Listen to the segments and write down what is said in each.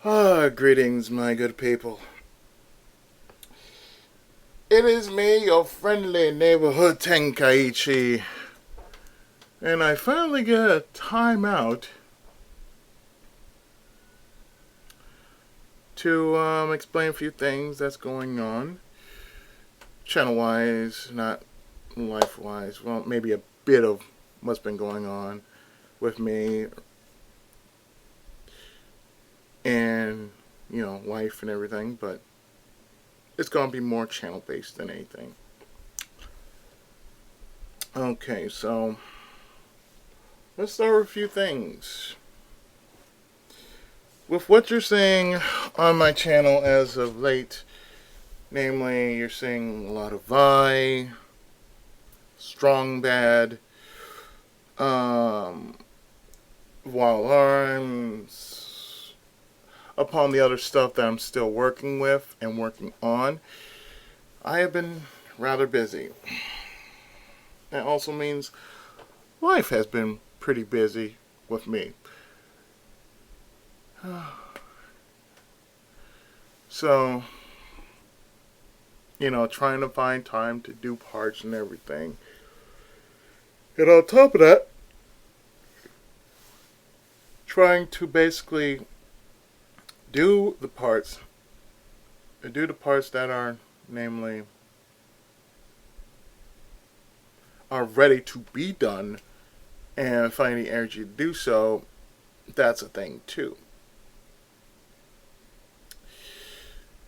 Greetings, my good people. It is me, your friendly neighborhood Tenkaichi, and I finally get a time out to explain a few things that's going on, channel-wise, not life-wise. Well, maybe a bit of what's been going on with me and, life and everything, but it's going to be more channel-based than anything. Okay, so let's start with a few things. With what you're seeing on my channel as of late, namely, you're seeing a lot of Vi, Strong Bad, Wild Arms, upon the other stuff that I'm still working with and working on, I have been rather busy. That also means life has been pretty busy with me. So, trying to find time to do parts and everything. And on top of that, trying to basically do the parts that are, namely, are ready to be done and finding the energy to do so, that's a thing too.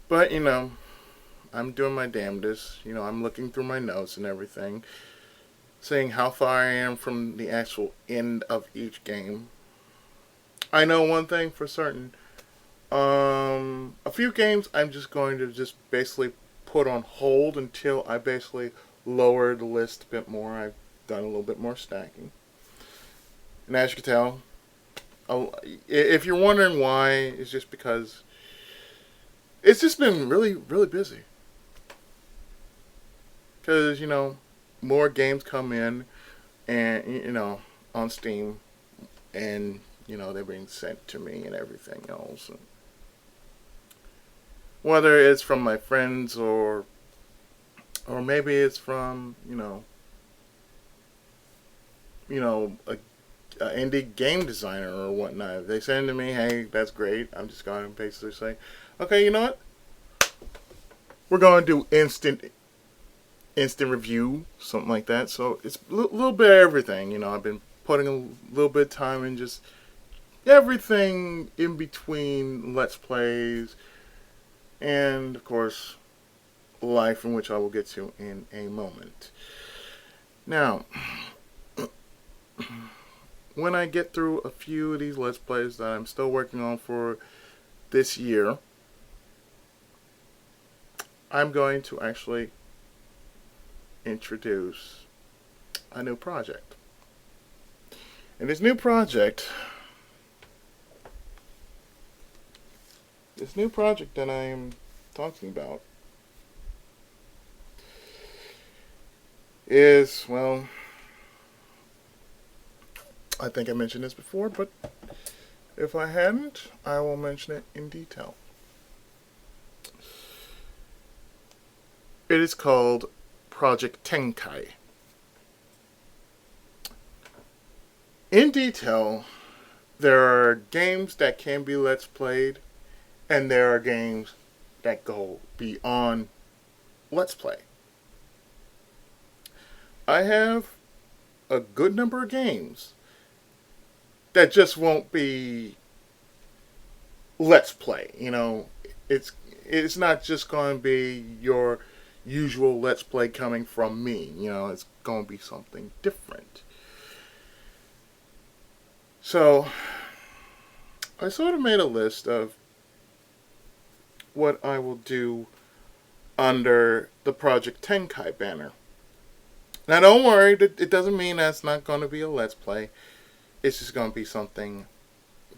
But, I'm doing my damnedest. I'm looking through my notes and everything, seeing how far I am from the actual end of each game. I know one thing for certain. A few games I'm just going to just basically put on hold until I basically lower the list a bit more. I've done a little bit more stacking. And as you can tell, if you're wondering why, it's just because it's just been really, really busy. Because, more games come in and, on Steam and, they're being sent to me and everything else. And whether it's from my friends or maybe it's from, a indie game designer or whatnot. If they send to me, hey, that's great. I'm just going to basically say, okay, you know what? We're going to do instant review, something like that. So it's a little bit of everything. I've been putting a little bit of time in just everything in between Let's Plays and, of course, life, in which I will get to in a moment. Now, when I get through a few of these Let's Plays that I'm still working on for this year, I'm going to actually introduce a new project. And this new project that I am talking about is, well, I think I mentioned this before, but if I hadn't, I will mention it in detail. It is called Project Tenkai. In detail, there are games that can be Let's Played, and there are games that go beyond Let's Play. I have a good number of games that just won't be Let's Play. It's not just going to be your usual Let's Play coming from me. It's going to be something different. So, I sort of made a list of what I will do under the Project Tenkai banner. Now, don't worry, it doesn't mean that's not going to be a Let's Play. It's just going to be something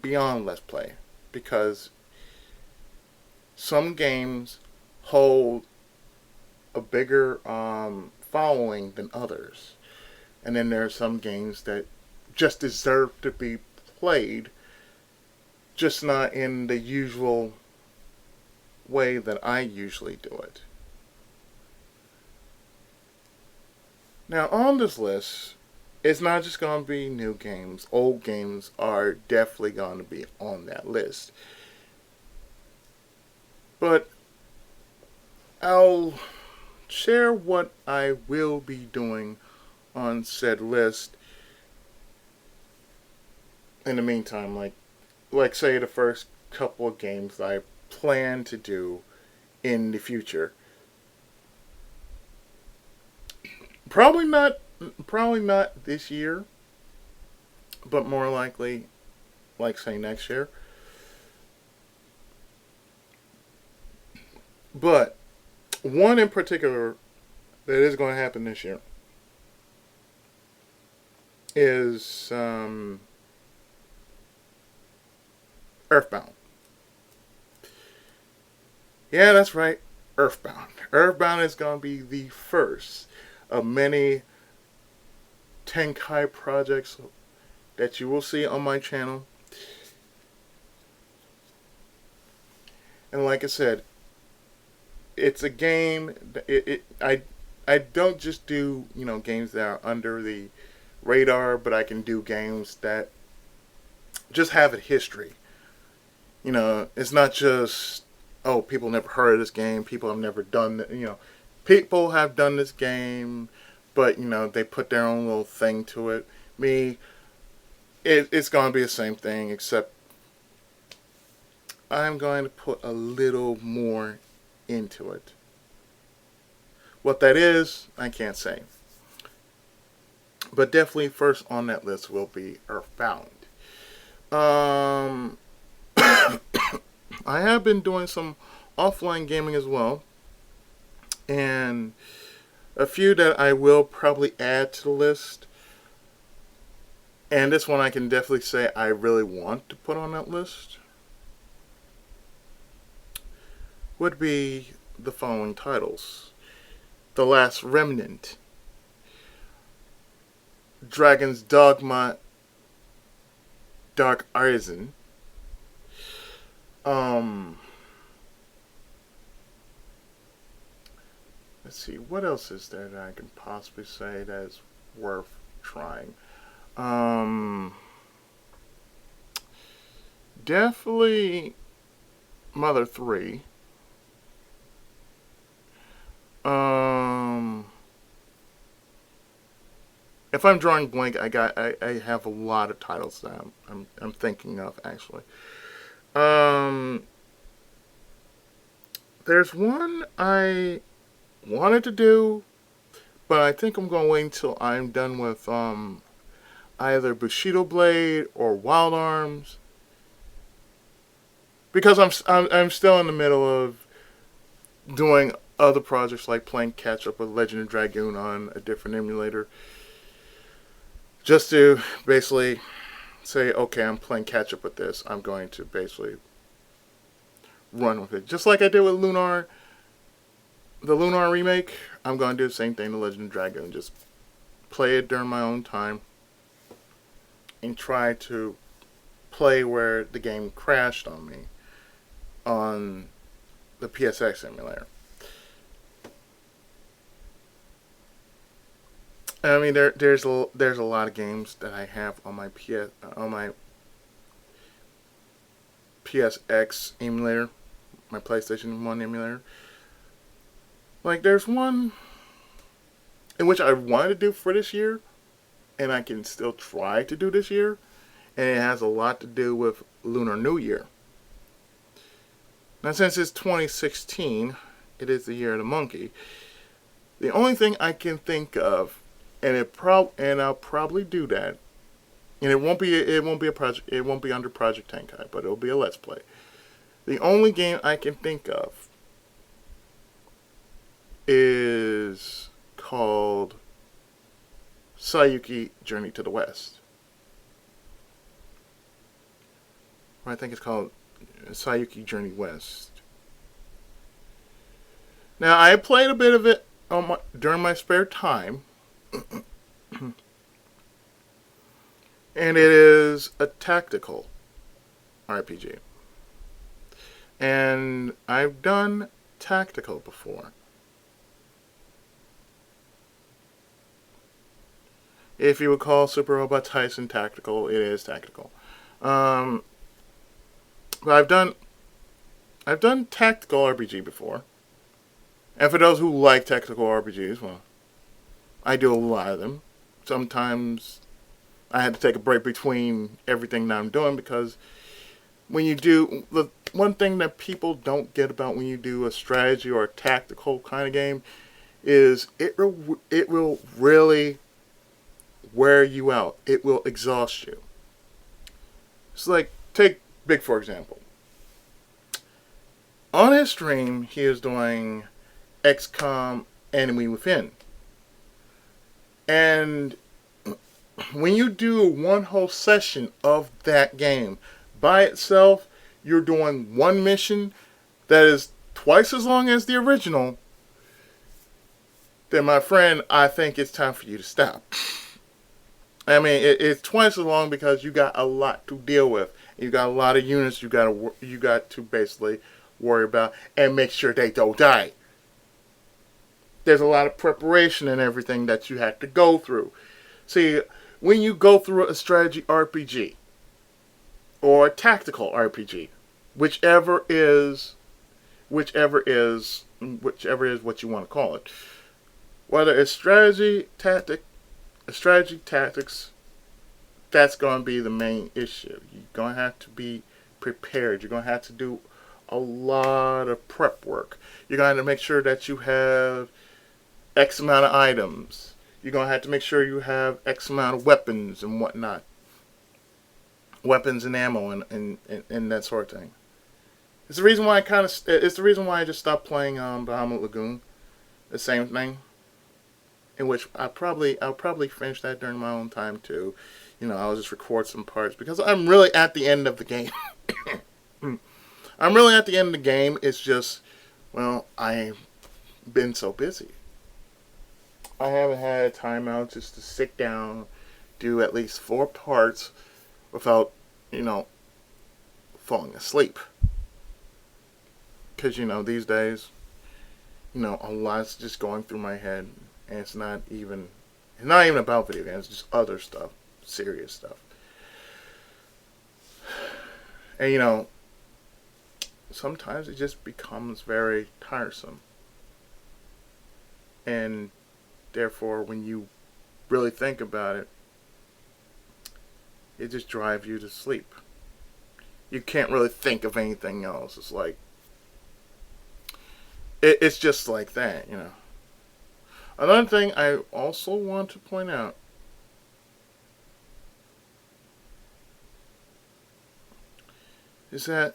beyond Let's Play. Because some games hold a bigger following than others. And then there are some games that just deserve to be played just not in the usual way that I usually do it. Now, on this list, it's not just going to be new games. Old games are definitely going to be on that list. But I'll share what I will be doing on said list in the meantime. Like say the first couple of games I plan to do in the future. Probably not this year, but more likely, like say next year. But one in particular that is going to happen this year is Earthbound. Yeah, that's right, Earthbound. Earthbound is going to be the first of many Tenkai projects that you will see on my channel. And like I said, it's a game. I don't just do games that are under the radar, but I can do games that just have a history. It's not just people never heard of this game. People have never done it. People have done this game, but they put their own little thing to it. It's going to be the same thing, except I'm going to put a little more into it. What that is, I can't say. But definitely first on that list will be Earthbound. I have been doing some offline gaming as well. And a few that I will probably add to the list. And this one I can definitely say I really want to put on that list would be the following titles: The Last Remnant, Dragon's Dogma Dark Arisen, let's see, what else is there that I can possibly say that is worth trying? Definitely Mother 3. If I'm drawing blank, I have a lot of titles that I'm thinking of actually. There's one I wanted to do, but I think I'm going to wait until I'm done with either Bushido Blade or Wild Arms, because I'm still in the middle of doing other projects, like playing catch up with Legend of Dragoon on a different emulator, just to basically say, okay, I'm playing catch up with this. I'm going to basically run with it, just like I did with the Lunar remake. I'm going to do the same thing to Legend of Dragoon. Just play it during my own time and try to play where the game crashed on me on the PSX emulator. I mean, there's a lot of games that I have on my PSX emulator, my PlayStation 1 emulator. Like, there's one in which I wanted to do for this year, and I can still try to do this year, and it has a lot to do with Lunar New Year. Now, since it's 2016, it is the year of the monkey. The only thing I can think of, and I'll probably do that, and it won't be a project. It won't be under Project Tenkai, but it'll be a Let's Play. The only game I can think of is called Sayuki Journey to the West. I think it's called Sayuki Journey West. Now, I played a bit of it during my spare time. And it is a tactical RPG. And I've done tactical before. If you would call Super Robot Tyson tactical, it is tactical. Um, but I've done tactical RPG before. And for those who like tactical RPGs, well, I do a lot of them. Sometimes I had to take a break between everything that I'm doing because when you do, the one thing that people don't get about when you do a strategy or a tactical kind of game is it will really wear you out. It will exhaust you. It's like, take Big for example. On his stream, he is doing XCOM Enemy Within. And when you do one whole session of that game by itself, you're doing one mission that is twice as long as the original, then my friend, I think it's time for you to stop. I mean, it's twice as long because you got a lot to deal with. You got a lot of units you got to basically worry about and make sure they don't die. There's a lot of preparation and everything that you have to go through. See, when you go through a strategy RPG or a tactical RPG, whichever is what you want to call it, whether it's strategy tactics, that's going to be the main issue. You're going to have to be prepared. You're going to have to do a lot of prep work. You're going to have to make sure that you have X amount of items. You're going to have to make sure you have X amount of weapons and whatnot. Weapons and ammo and that sort of thing. It's the reason why it's the reason why I just stopped playing Bahamut Lagoon. The same thing. In which I'll probably finish that during my own time too. You know, I'll just record some parts because I'm really at the end of the game. I'm really at the end of the game. It's just, well, I've been so busy. I haven't had time out just to sit down, do at least 4 parts without, falling asleep. Because, these days, a lot's just going through my head. And it's not even about video games. It's just other stuff. Serious stuff. And, sometimes it just becomes very tiresome. And therefore, when you really think about it, it just drives you to sleep. You can't really think of anything else. It's like, it's just like that, Another thing I also want to point out is that,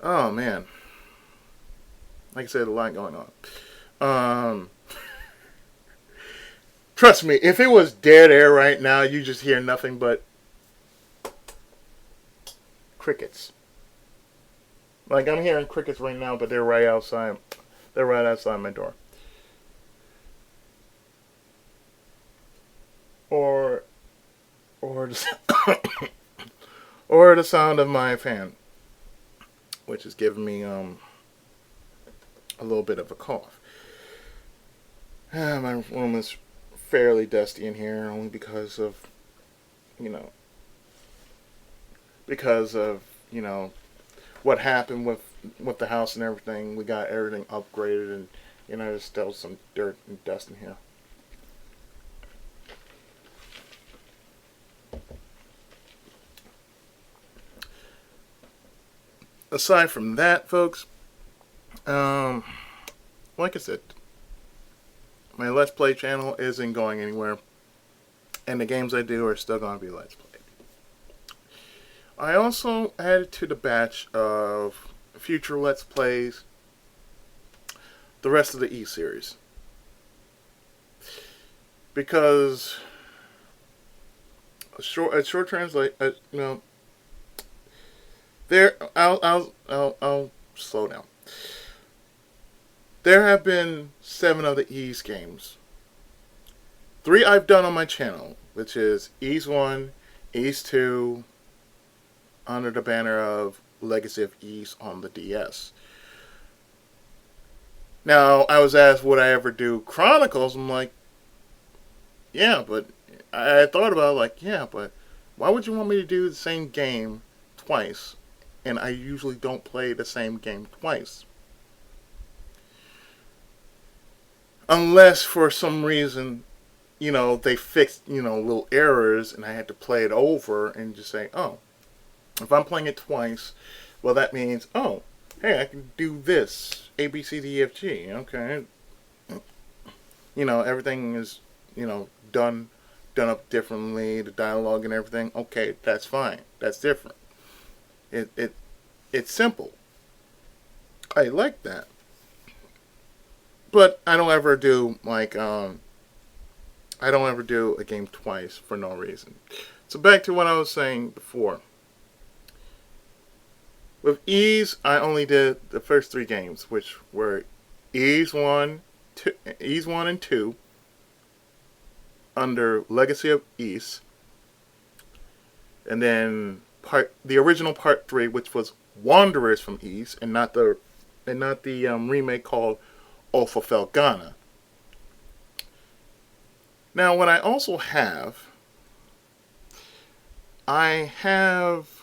oh man, like I said, a lot going on. Trust me, if it was dead air right now, you just hear nothing but crickets. Like, I'm hearing crickets right now, but they're right outside. They're right outside my door. Or the, or the sound of my fan, which is giving me a little bit of a cough. My room is fairly dusty in here, only because of what happened with the house and everything. We got everything upgraded, and there's still some dirt and dust in here. Aside from that, folks, like I said, my Let's Play channel isn't going anywhere, and the games I do are still going to be Let's Play. I also added to the batch of future Let's Plays the rest of the E-series. Because a short translate, I'll slow down. There have been 7 of the Ys games. 3 I've done on my channel. which is Ys 1, Ys 2, under the banner of Legacy of Ys on the DS. Now, I was asked, would I ever do Chronicles? I'm like, yeah, but I thought about it, like, yeah, but why would you want me to do the same game twice? And I usually don't play the same game twice. Unless for some reason, they fixed, little errors and I had to play it over and just say, oh, if I'm playing it twice, well, that means, oh, hey, I can do this. A, B, C, D, E, F, G. Okay. Everything is, done up differently, the dialogue and everything. Okay, that's fine. That's different. It's simple. I like that. But I don't ever do I don't ever do a game twice for no reason. So back to what I was saying before. With Ys, I only did the first 3 games, which were Ys 1, Ys 1 and 2 under Legacy of Ys, and then the original part 3, which was Wanderers from Ys, and not the remake called Oath of Felghana. Now, what I also have, I have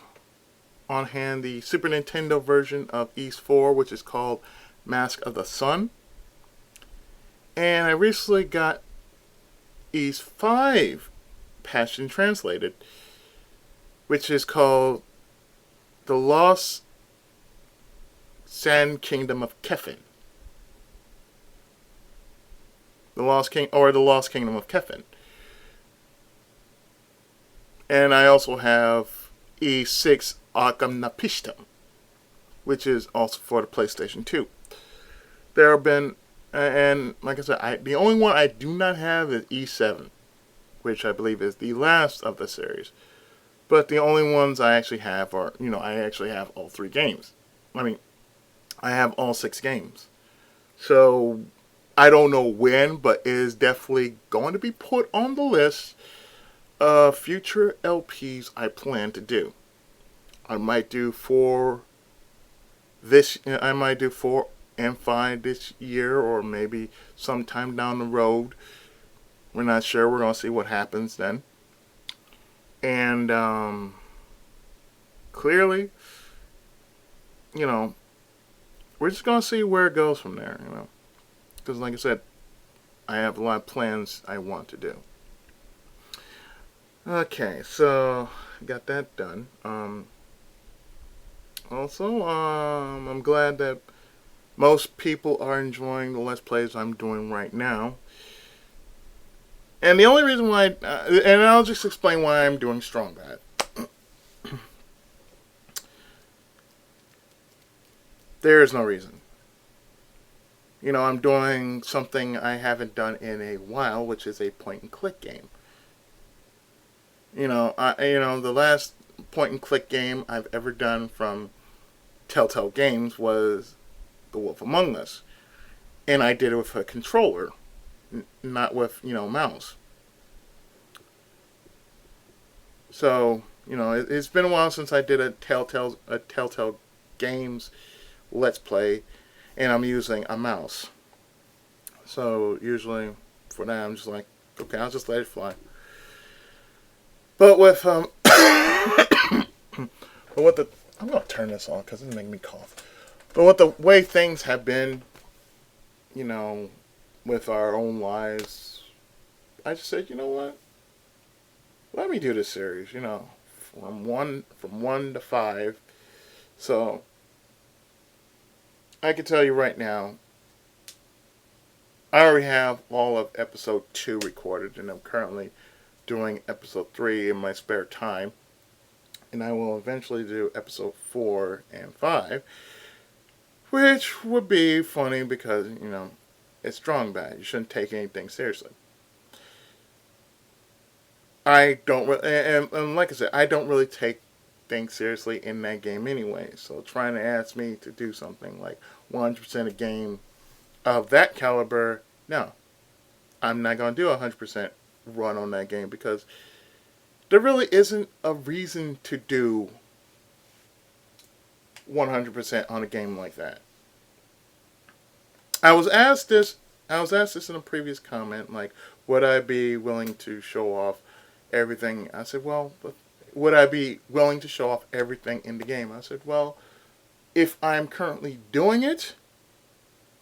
on hand the Super Nintendo version of Ys 4, which is called Mask of the Sun. And I recently got Ys 5 patched and translated, which is called The Lost Sand Kingdom of Kefin. The Lost Kingdom of Kefin. And I also have E6 Arkham Napishtam, which is also for the PlayStation 2. There have been, and like I said, the only one I do not have is E7, which I believe is the last of the series. But the only ones I actually have are, I actually have all 3 games. I mean, I have all 6 games. So, I don't know when, but it is definitely going to be put on the list of future LPs I plan to do. I might do 4 and 5 this year, or maybe sometime down the road. We're not sure. We're going to see what happens then. And clearly, we're just going to see where it goes from there, Because like I said, I have a lot of plans I want to do. Okay, so got that done. Also, I'm glad that most people are enjoying the Let's Plays I'm doing right now. And the only reason why, and I'll just explain why I'm doing Strong Bad. There is no reason. I'm doing something I haven't done in a while, which is a point-and-click game. The last point-and-click game I've ever done from Telltale Games was The Wolf Among Us. And I did it with a controller, not with, mouse. So, it's been a while since I did a Telltale Games Let's Play, and I'm using a mouse. So, usually, for that, I'm just like, okay, I'll just let it fly. But with, I'm going to turn this on because it's making me cough. But with the way things have been, with our own lives, I just said, you know what? Let me do this series, from 1 to 5. So, I can tell you right now, I already have all of episode 2 recorded, and I'm currently doing episode 3 in my spare time. And I will eventually do episode 4 and 5, which would be funny because, it's Strong Bad. You shouldn't take anything seriously. I don't really, and like I said, I don't really take things seriously in that game anyway. So trying to ask me to do something like 100% a game of that caliber, no. I'm not going to do 100% run on that game, because there really isn't a reason to do 100% on a game like that. I was asked this. I was asked this in a previous comment, like, would I be willing to show off everything? I said, well, would I be willing to show off everything in the game? I said, well, if I'm currently doing it,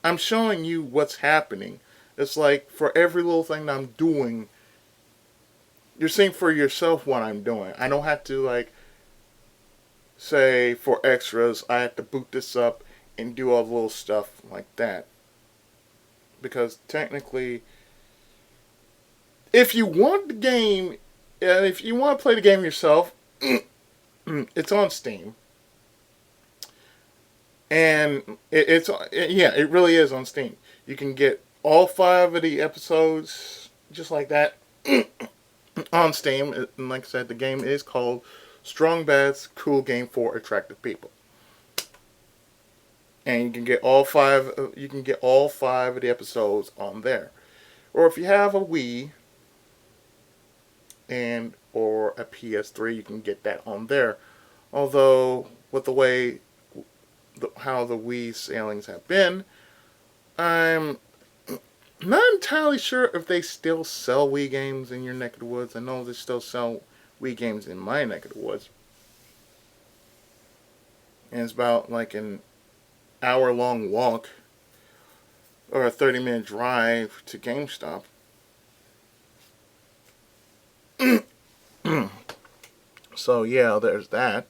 I'm showing you what's happening. It's like for every little thing that I'm doing, you're seeing for yourself what I'm doing. I don't have to, like, say for extras, I have to boot this up and do all the little stuff like that. Because technically, if you want the game, if you want to play the game yourself, it's on Steam. And it really is on Steam. You can get all 5 of the episodes just like that on Steam. And like I said, the game is called Strong Bad's Cool Game for Attractive People. And you can get all 5. You can get all 5 of the episodes on there. Or if you have a Wii and or a PS3, you can get that on there. Although with the way how the Wii sailings have been, I'm not entirely sure if they still sell Wii games in your neck of the woods. I know they still sell Wii games in my neck of the woods. And it's about like an hour-long walk or a 30-minute drive to GameStop. So yeah, there's that.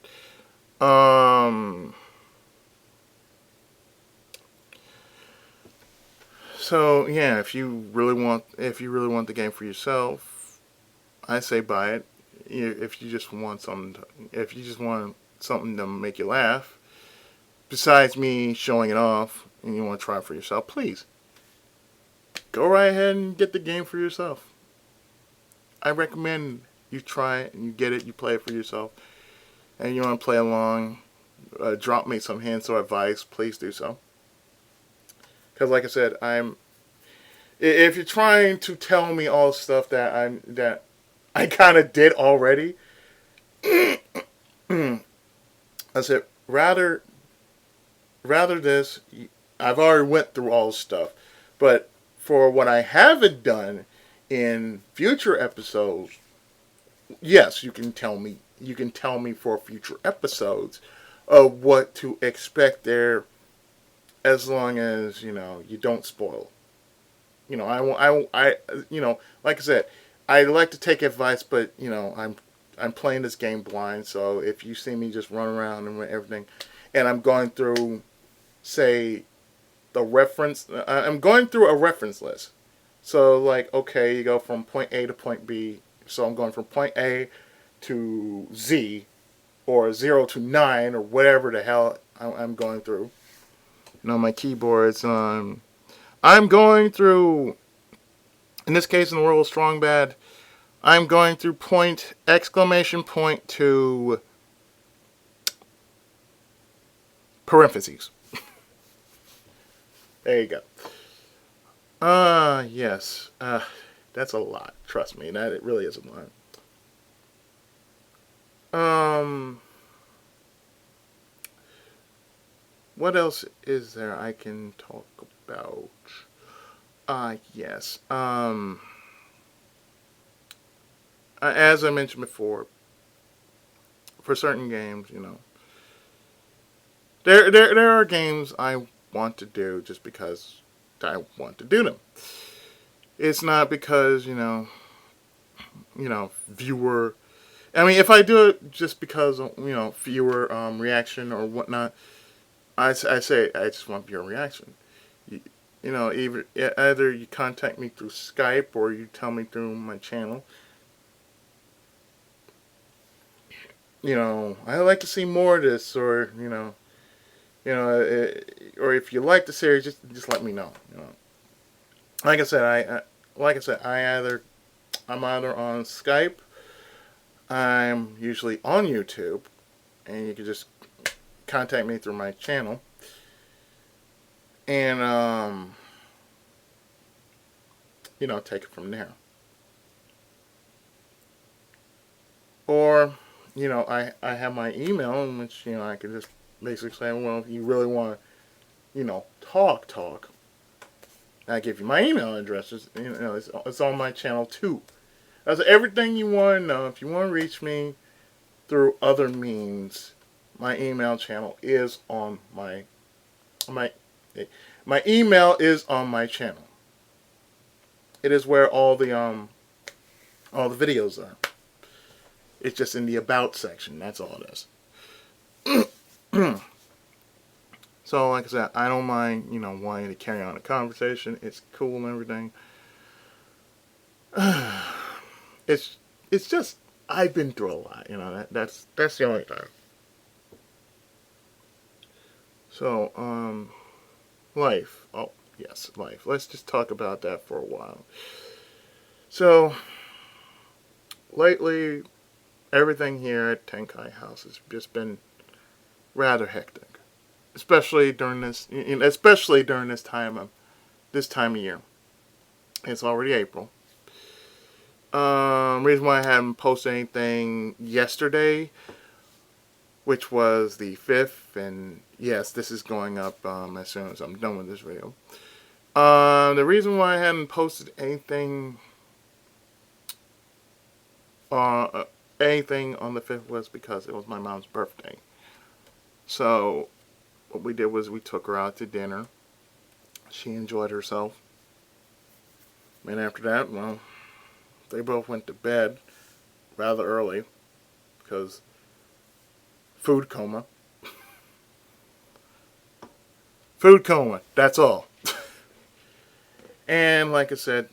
So yeah, if you really want the game for yourself, I say buy it. If you just want something to make you laugh, besides me showing it off, and you want to try it for yourself, please go right ahead and get the game for yourself. I recommend you try it and you get it, you play it for yourself, and you want to play along. Drop me some hints or advice, please do so. Because like I said, if you're trying to tell me all stuff that I kind of did already, I said rather this. I've already went through all the stuff, but for what I haven't done in future episodes, yes, you can tell me. You can tell me for future episodes of what to expect there, as long as you don't spoil. Like I said, I like to take advice, but I'm playing this game blind. So if you see me just run around and everything, and I'm going through, say, I'm going through a reference list. So like, okay, you go from point A to point B. So I'm going from point A to Z, or 0 to 9, or whatever the hell I'm going through. On my keyboards, I'm going through, in this case, in the world of Strong Bad, I'm going through point, exclamation point to parentheses. There you go. Yes. That's a lot. Trust me, that it really is a lot. What else is there I can talk about? Yes. As I mentioned before, for certain games, there are games I want to do just because I want to do them. It's not because viewer. I mean, if I do it just because viewer reaction or whatnot, I say I just want viewer reaction. Either you contact me through Skype or you tell me through my channel. I like to see more of this, or or if you like the series, just let me know. Like I said, I'm either on Skype, I'm usually on YouTube, and you can just contact me through my channel, and take it from there. Or, I have my email in which, I can just basically say, well, if you really want to, talk, I give you my email address. It's on my channel too. That's everything you want to know. If you want to reach me through other means, my email channel is on my my email is on my channel. It is where all the videos are. It's just in the about section. That's all it is. So, like I said, I don't mind, wanting to carry on a conversation. It's cool and everything. It's just I've been through a lot. That's the only thing. So, life. Oh, yes, life. Let's just talk about that for a while. So, lately, everything here at Tenkai House has just been rather hectic, especially during this time of year. It's already April. Reason why I haven't posted anything yesterday, which was the 5th, and yes, this is going up as soon as I'm done with this video. The reason why I hadn't posted anything on the 5th was because it was my mom's birthday. So what we did was we took her out to dinner. She enjoyed herself. And after that, well, they both went to bed rather early because food coma. Food coma, that's all. And like I said,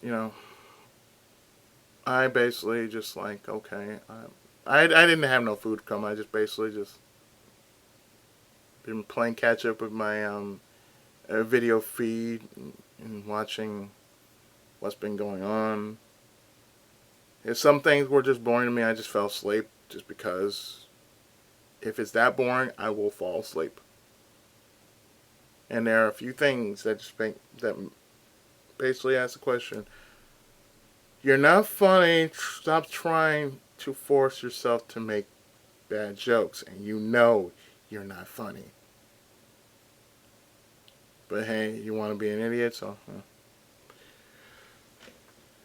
I basically just like, okay, I didn't have no food coma. I just basically just been playing catch up with my video feed and watching what's been going on. If some things were just boring to me, I just fell asleep just because if it's that boring, I will fall asleep. And there are a few things that basically ask the question, you're not funny, stop trying to force yourself to make bad jokes, and you're not funny. But hey, you want to be an idiot, so...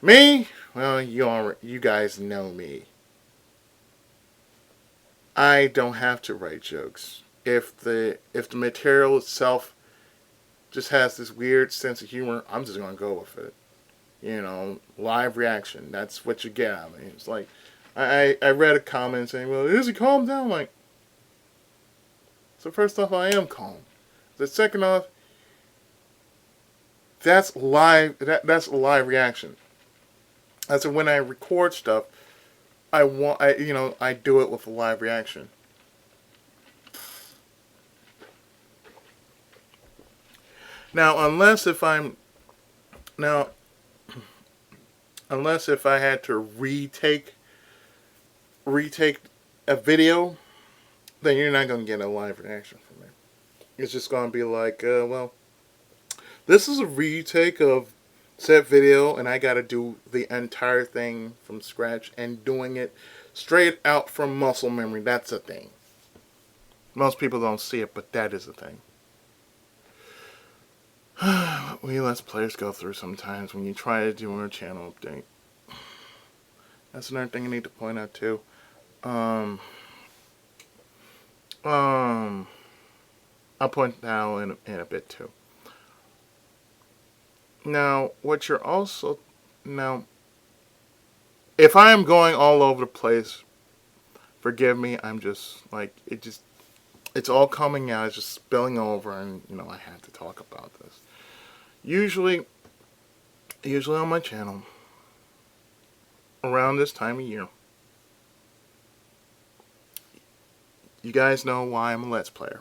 Me? Well, you guys know me. I don't have to write jokes. If the material itself just has this weird sense of humor, I'm just gonna go with it. Live reaction. That's what you get out of me. It's like I read a comment saying, "Well, is he calm down?" I'm like, so first off, I am calm. The second off, that's live. That's a live reaction. That's when I record stuff. I do it with a live reaction. Now, unless if I had to retake a video, then you're not gonna get a live reaction from me. It's just gonna be like, well, this is a retake of said video, and I gotta do the entire thing from scratch and doing it straight out from muscle memory. That's a thing. Most people don't see it, but that is a thing. We Let's Players go through sometimes when you try to do a channel update. That's another thing I need to point out too. I'll point that out in a bit too. Now, if I am going all over the place, forgive me. I'm just like it's all coming out. It's just spilling over, and I have to talk about this. Usually on my channel, around this time of year, you guys know why I'm a Let's Player.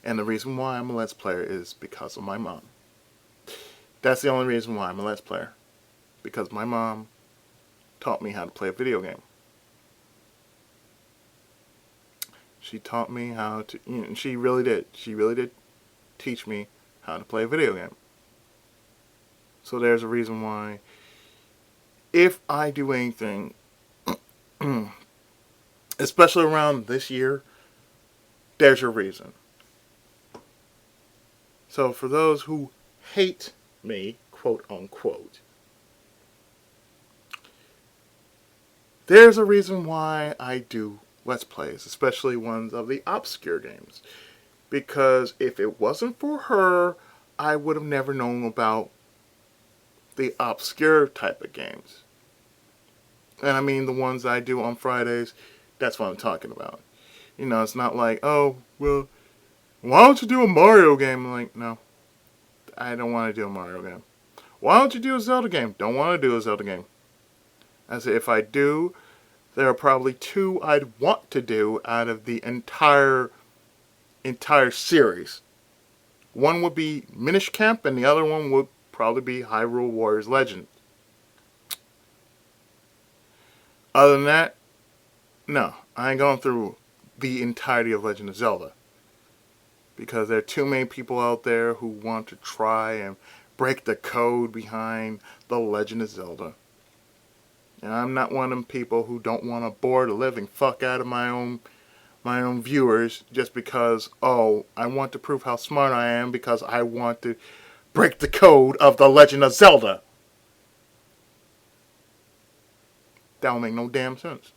And the reason why I'm a Let's Player is because of my mom. That's the only reason why I'm a Let's Player. Because my mom taught me how to play a video game. She taught me how to, she really did. She really did teach me how to play a video game. So there's a reason why, if I do anything especially around this year, there's your reason. So for those who hate me, quote unquote, there's a reason why I do Let's Plays, especially ones of the obscure games. Because if it wasn't for her, I would have never known about the obscure type of games. And I mean the ones I do on Fridays, that's what I'm talking about. You know, it's not like, oh, well, why don't you do a Mario game? I'm like, no, I don't want to do a Mario game. Why don't you do a Zelda game? Don't want to do a Zelda game. I say, if I do, there are probably two I'd want to do out of the entire series. One would be Minish Camp, and the other one would probably be Hyrule Warriors Legend. Other than that, no, I ain't going through the entirety of Legend of Zelda. Because there are too many people out there who want to try and break the code behind The Legend of Zelda. And I'm not one of them people who don't want to bore the living fuck out of my own viewers just because, oh, I want to prove how smart I am because I want to break the code of The Legend of Zelda. That don't make no damn sense.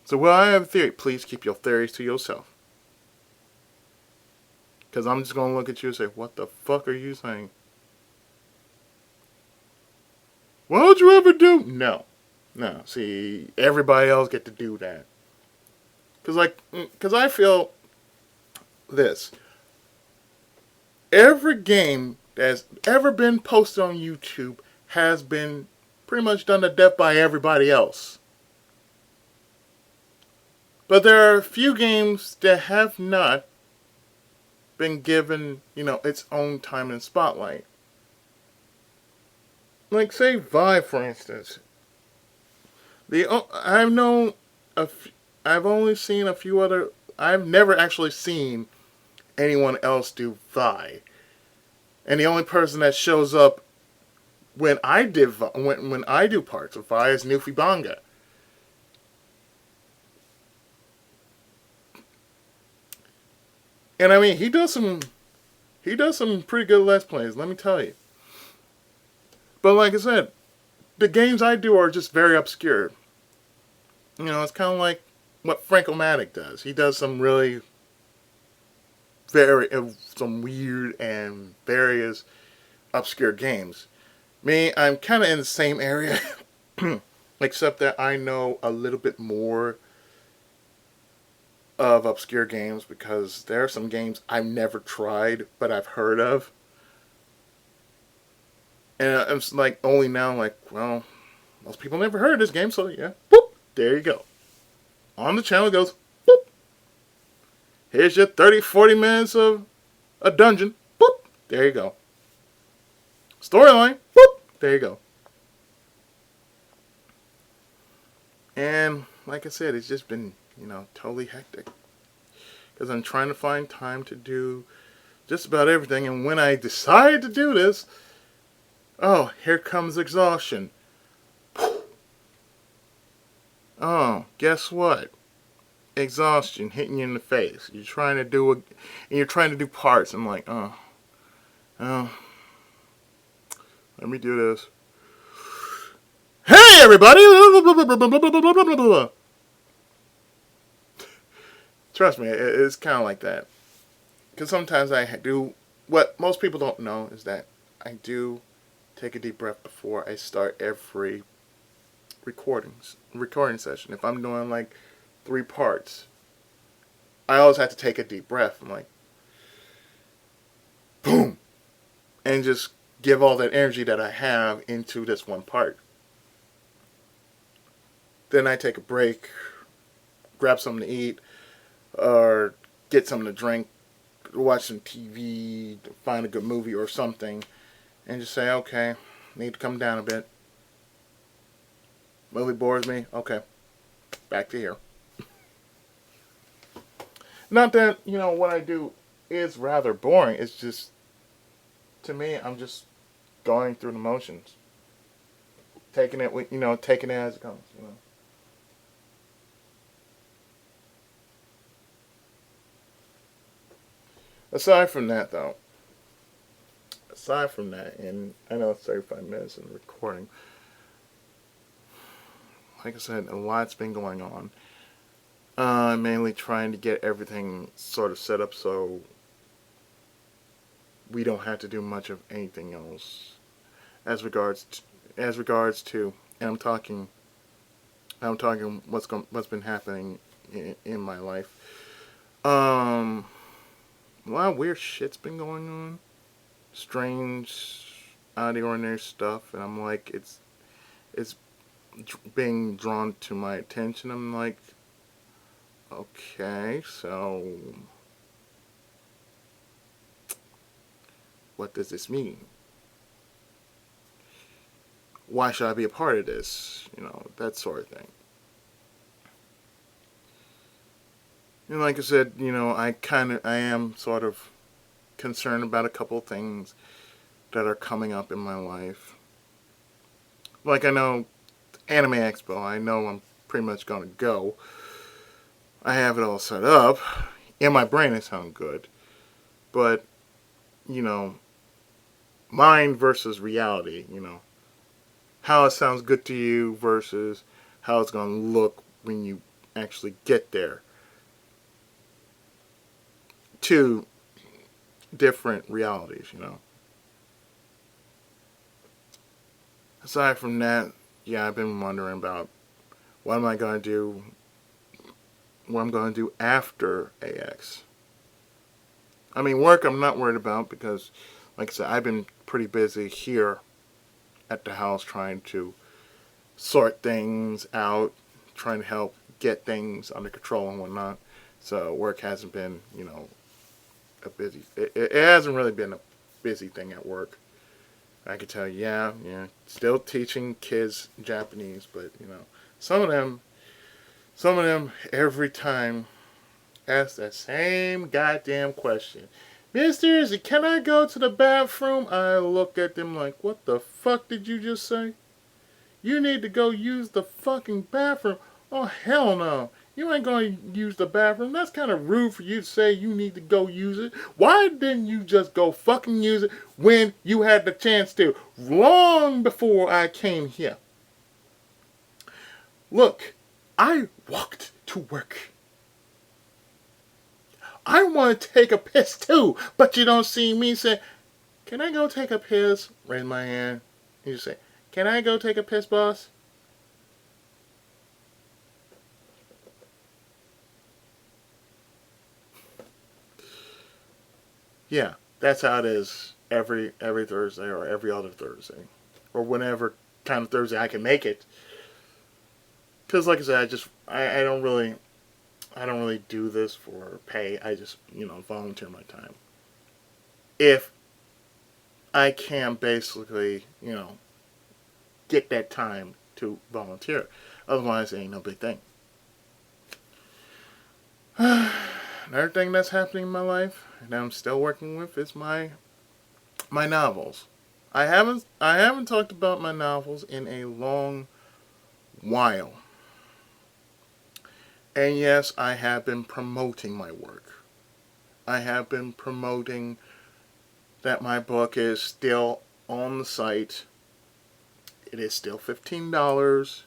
So, well, I have a theory. Please keep your theories to yourself. Because I'm just going to look at you and say, what the fuck are you saying? What would you ever do? No. No. See, everybody else get to do that. Because I feel this. Every game that's ever been posted on YouTube has been pretty much done to death by everybody else. But there are a few games that have not been given, its own time and spotlight. Like, say, Vive, for instance. I've only seen a few other. I've never actually seen anyone else do Vi. And the only person that shows up when I do parts of Vi is Newfie Bonga. And I mean, he does some pretty good Let's Plays, let me tell you. But like I said, the games I do are just very obscure. It's kind of like what Frank-O-Matic does. He does some really some weird and various obscure games. Me, I'm kind of in the same area, except that I know a little bit more of obscure games because there are some games I've never tried but I've heard of. And it's like only now, like, well, most people never heard of this game, so yeah, boop, there you go. On the channel goes, boop. Here's your 30, 40 minutes of a dungeon, boop, there you go. Storyline, boop, there you go. And like I said, it's just been, totally hectic. Because I'm trying to find time to do just about everything. And when I decide to do this, oh, here comes exhaustion. Oh, guess what? Exhaustion hitting you in the face. You're trying to do parts. I'm like, oh, let me do this. Hey, everybody! Trust me, it's kind of like that. Because sometimes I do, what most people don't know is that I do take a deep breath before I start every recording session. If I'm doing like 3 parts, I always have to take a deep breath. I'm like, boom! And just give all that energy that I have into this one part. Then I take a break, grab something to eat, or get something to drink, watch some TV, find a good movie or something, and just say, okay, need to come down a bit. Movie bores me, okay, back to here. Not that, what I do is rather boring, it's just, to me, I'm just going through the motions. Taking it as it comes, Aside from that, though, aside from that, and I know it's 35 minutes in the recording, like I said, a lot's been going on. Mainly trying to get everything sort of set up so we don't have to do much of anything else as regards to, and I'm talking what's been happening in my life. Um, a lot of weird shit's been going on, strange, out of the ordinary stuff, and I'm like, it's being drawn to my attention. I'm like, okay, so what does this mean? Why should I be a part of this? That sort of thing. And like I said, I am sort of concerned about a couple of things that are coming up in my life. Like I know Anime Expo, I know I'm pretty much going to go. I have it all set up. In my brain it sounds good. But, you know, mind versus reality, how it sounds good to you versus how it's going to look when you actually get there. Two different realities. Aside from that, yeah, I've been wondering about what am I going to do, what I'm going to do after AX. I mean, work I'm not worried about because, like I said, I've been pretty busy here at the house trying to sort things out, trying to help get things under control and whatnot. So work hasn't been, a busy. It hasn't really been a busy thing at work. I could tell you, yeah, still teaching kids Japanese, but some of them, every time ask that same goddamn question. Mister, can I go to the bathroom? I look at them like, what the fuck did you just say? You need to go use the fucking bathroom. Oh, hell no. You ain't going to use the bathroom. That's kind of rude for you to say you need to go use it. Why didn't you just go fucking use it when you had the chance to? Long before I came here. Look, I walked to work. I want to take a piss too, but you don't see me say, can I go take a piss? Raise my hand. You just say, can I go take a piss, boss? Yeah, that's how it is every Thursday or every other Thursday. Or whenever kind of Thursday I can make it. Because like I said, I don't really do this for pay. I just, volunteer my time. If I can basically, get that time to volunteer. Otherwise, it ain't no big thing. Another thing that's happening in my life and I'm still working with is my novels. I haven't talked about my novels in a long while. And yes, I have been promoting my work. I have been promoting that my book is still on the site. It is still $15.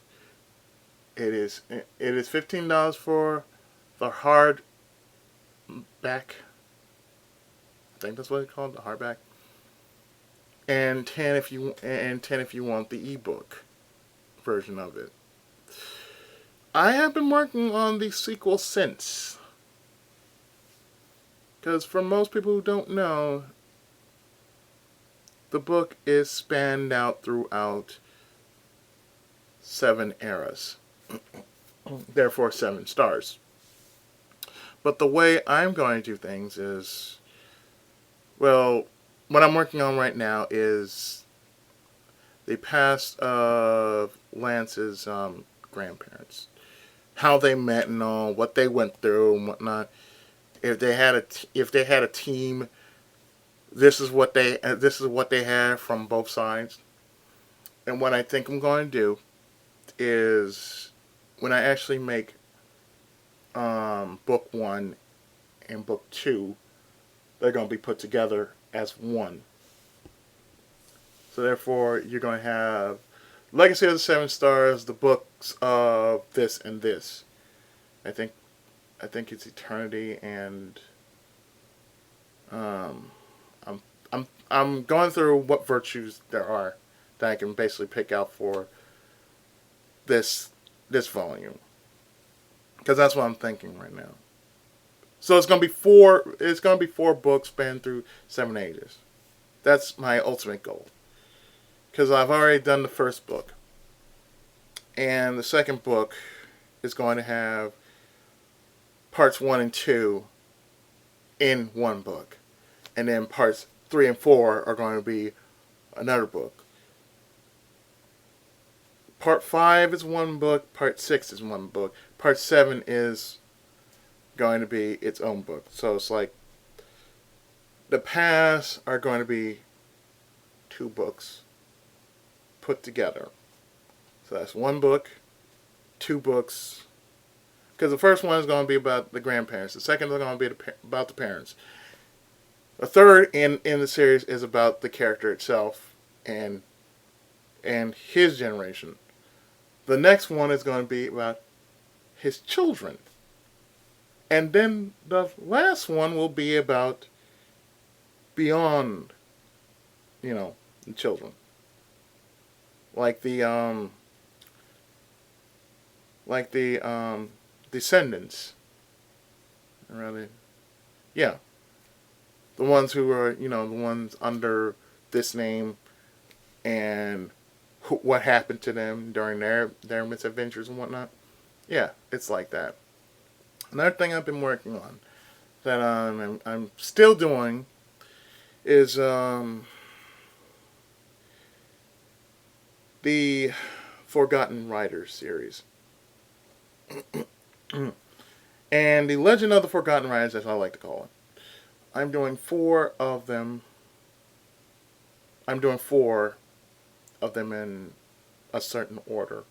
It is $15 for the hardback. I think that's what it's called, the hardback. And 10 if you want the ebook version of it. I have been working on the sequel since. Because for most people who don't know, the book is spanned out throughout 7 eras. Therefore 7 stars. But the way I'm going to do things is, well, what I'm working on right now is the past of Lance's grandparents. How they met and all, what they went through and whatnot. If they had a team, this is what they had from both sides. And what I think I'm going to do is when I actually make book 1 and book 2, they're going to be put together as one. So therefore, you're going to have Legacy of the Seven Stars, the books of this and this. I think it's Eternity and I'm going through what virtues there are that I can basically pick out for this volume, because that's what I'm thinking right now. So it's going to be four. It's going to be 4 books spanned through 7 ages. That's my ultimate goal, because I've already done the first book, and the second book is going to have parts 1 and 2 in one book, and then parts 3 and 4 are going to be another book. Part 5 is one book, part 6 is one book, part 7 is going to be its own book. So it's like the paths are going to be 2 books put together. So that's one book, 2 books, because the first one is going to be about the grandparents, the second is going to be about the parents. The third in the series is about the character itself and his generation. The next one is going to be about his children. And then the last one will be about beyond, the children. Like the descendants. Really? Yeah. The ones who are, the ones under this name, and what happened to them during their misadventures and whatnot. Yeah, it's like that. Another thing I've been working on that I'm still doing is the Forgotten Riders series. And the Legend of the Forgotten Riders, as I like to call it. I'm doing 4 of them. I'm doing 4 of them in a certain order.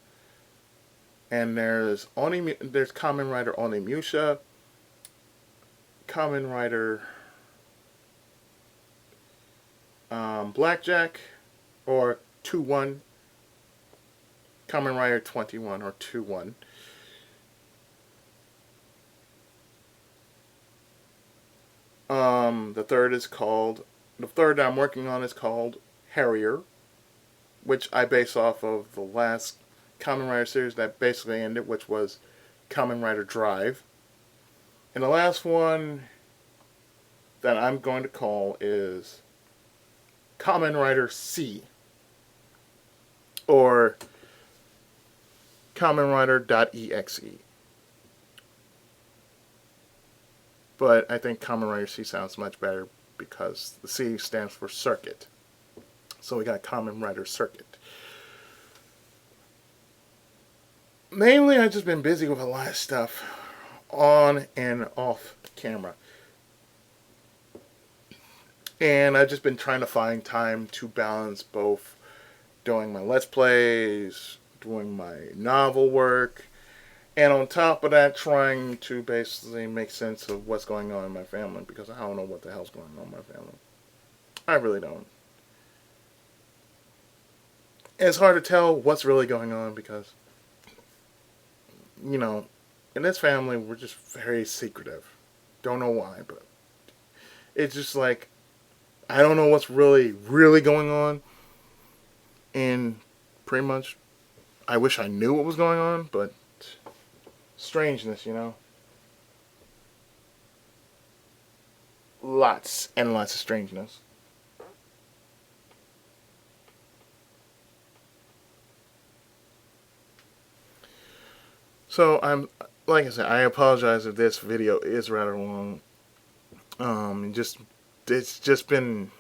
And there's Kamen Rider Onimusha, Kamen Rider Blackjack, or 2-1, Kamen Rider 21 or 2-1. The third that I'm working on is called Harrier, which I base off of the last Kamen Rider series that basically ended, which was Kamen Rider Drive. And the last one that I'm going to call is Kamen Rider C, or Kamen Rider.exe. But I think Kamen Rider C sounds much better because the C stands for Circuit. So we got Kamen Rider Circuit. Mainly, I've just been busy with a lot of stuff on and off camera. And I've just been trying to find time to balance both doing my Let's Plays, doing my novel work, and on top of that, trying to basically make sense of what's going on in my family, because I don't know what the hell's going on in my family. I really don't. And it's hard to tell what's really going on because, in this family, we're just very secretive. Don't know why, but it's just like, I don't know what's really, really going on. And pretty much, I wish I knew what was going on, but strangeness, Lots and lots of strangeness. So like I said, I apologize if this video is rather long. It's just been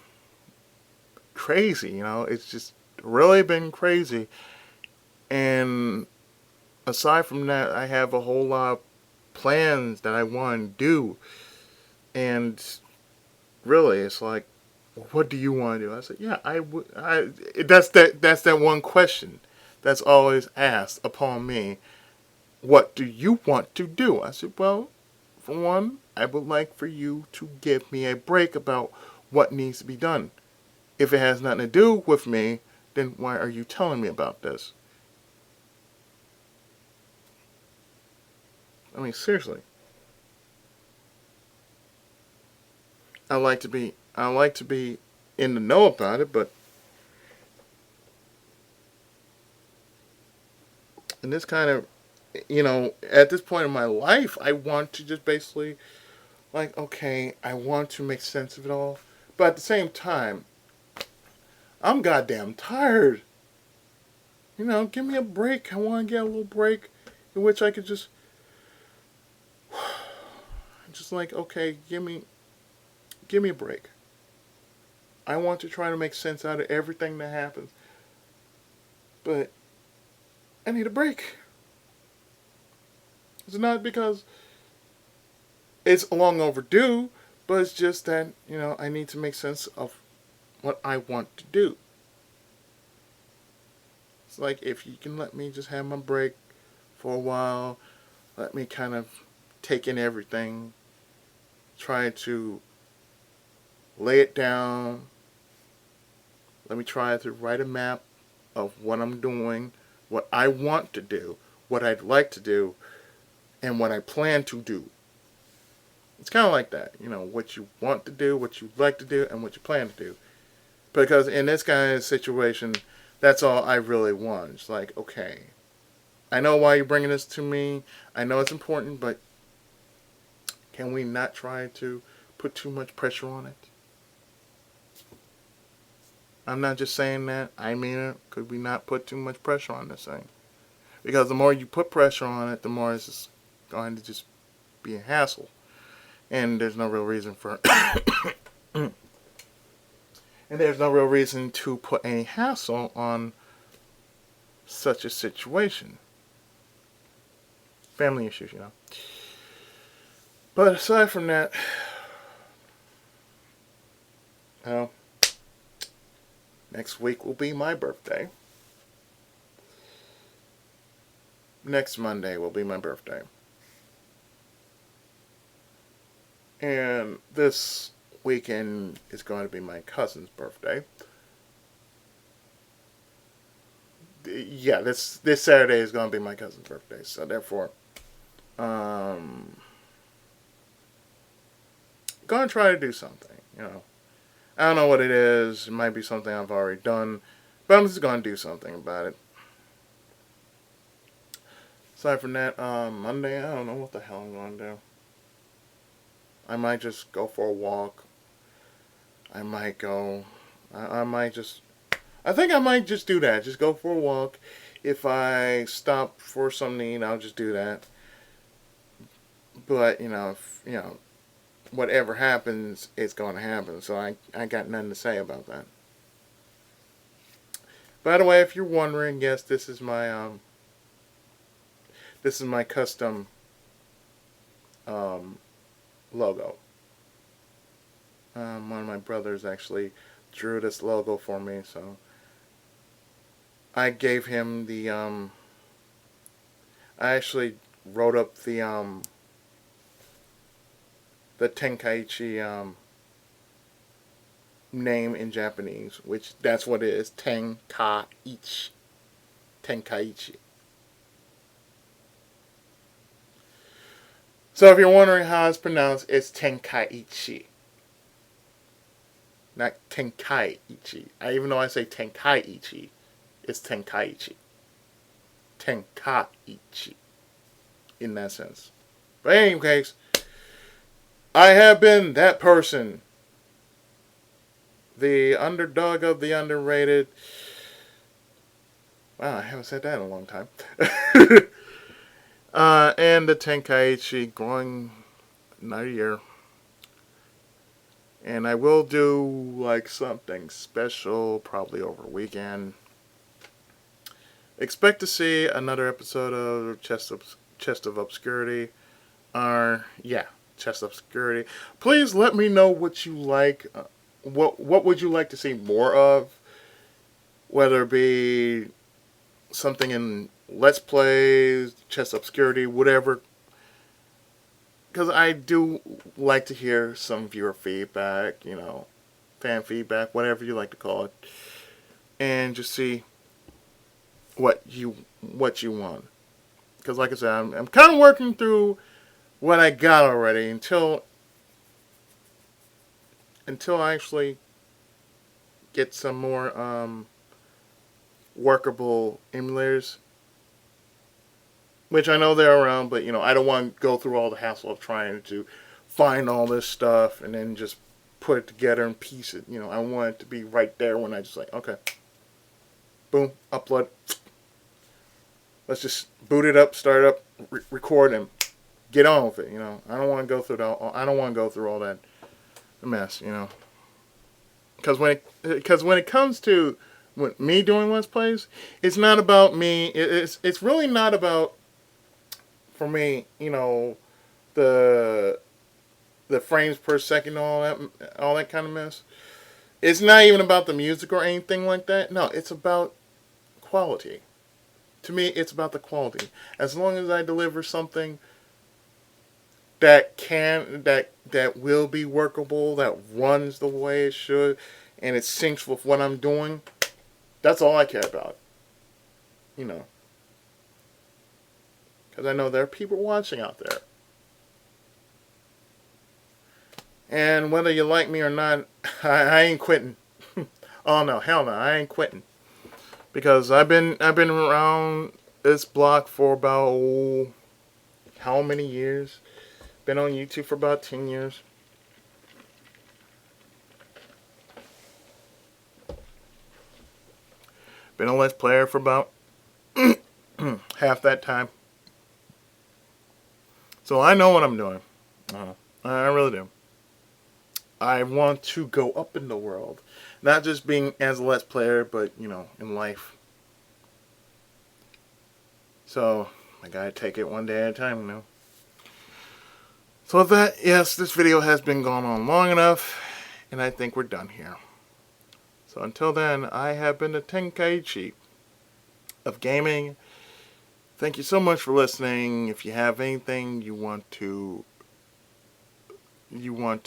crazy, It's just really been crazy. And aside from that, I have a whole lot of plans that I want to do. And really, it's like, what do you want to do? I said, yeah, I would. That's that one question that's always asked upon me. What do you want to do? I said, well, for one, I would like for you to give me a break about what needs to be done. If it has nothing to do with me, then why are you telling me about this? I mean, seriously. I like to be in the know about it, but in this kind of, at this point in my life, I want to just basically, like, okay, I want to make sense of it all, but at the same time, I'm goddamn tired. Give me a break. I want to get a little break in which I could just like, okay, give me a break. I want to try to make sense out of everything that happens, but I need a break. It's not because it's long overdue, but it's just that, I need to make sense of what I want to do. It's like, if you can let me just have my break for a while, let me kind of take in everything, try to lay it down, let me try to write a map of what I'm doing, what I want to do, what I'd like to do, and what I plan to do. It's kind of like that, what you want to do, what you like to do, and what you plan to do. Because in this kind of situation, that's all I really want. It's like, okay, I know why you're bringing this to me. I know it's important, but can we not try to put too much pressure on it? I'm not just saying that. I mean it. Could we not put too much pressure on this thing? Because the more you put pressure on it, the more it's just going to just be a hassle. And there's no real reason for and there's no real reason to put any hassle on such a situation. Family issues, But aside from that, well, next week will be my birthday. Next Monday will be my birthday. And this weekend is going to be my cousin's birthday. Yeah, this Saturday is going to be my cousin's birthday. So therefore, going to try to do something, I don't know what it is. It might be something I've already done, but I'm just going to do something about it. Aside from that, Monday, I don't know what the hell I'm going to do. I might just go for a walk. I might go. I might just. I think I might just do that. Just go for a walk. If I stop for something to eat, I'll just do that. But whatever happens, it's going to happen. So I got nothing to say about that. By the way, if you're wondering, yes, this is my custom logo. One of my brothers actually drew this logo for me, so I gave him the I actually wrote up the Tenkaichi name in Japanese, which that's what it is, Tenkaichi. Tenkaichi. So if you're wondering how it's pronounced, it's Tenkaichi. Not Tenkaichi. Even though I say Tenkaichi, it's Tenkaichi. Tenkaichi. In that sense. But in any case, I have been that person. The underdog of the underrated. Wow, I haven't said that in a long time. And the Tenkaichi growing another year. And I will do like something special probably over a weekend. Expect to see another episode of Chest of Obscurity. Chest of Obscurity. Please let me know what you like. What would you like to see more of? Whether it be something in Let's Plays, Chest of Obscurity, whatever. because I do like to hear some viewer feedback, fan feedback, whatever you like to call it, and just see what you want. Because like I said, I'm kind of working through what I got already until I actually get some more workable emulators, which I know they're around, but I don't want to go through all the hassle of trying to find all this stuff and then just put it together and piece it. I want it to be right there when I just like, okay, boom, upload. Let's just boot it up, start it up, record, and get on with it. I don't want to go through all that mess. Because when it comes to me doing Let's Plays, it's not about me. It's really not about, for me, the frames per second, all that kind of mess. It's not even about the music or anything like that. No, it's about quality. To me, it's about the quality. As long as I deliver something that will be workable, that runs the way it should, and it syncs with what I'm doing, that's all I care about. Because I know there are people watching out there. And whether you like me or not, I ain't quitting. Oh no, hell no, I ain't quitting. Because I've been around this block for about how many years? Been on YouTube for about 10 years. Been a Let's Player for about half that time. So I know what I'm doing. I really do. I want to go up in the world. Not just being as a Let's Player, but, in life. So, I gotta take it one day at a time, So with that, yes, this video has been going on long enough, and I think we're done here. So until then, I have been the Tenkai of gaming. Thank you so much for listening. If you have anything you want to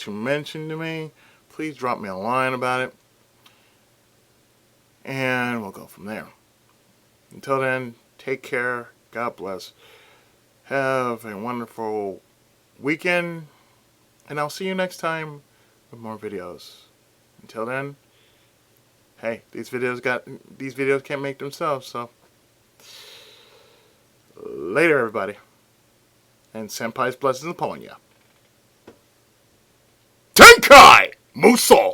mention to me, please drop me a line about it. And we'll go from there. Until then, take care. God bless. Have a wonderful weekend. And I'll see you next time with more videos. Until then, hey, these videos can't make themselves, so later everybody. And Senpai's blessings upon ya. Tenkai! Musou!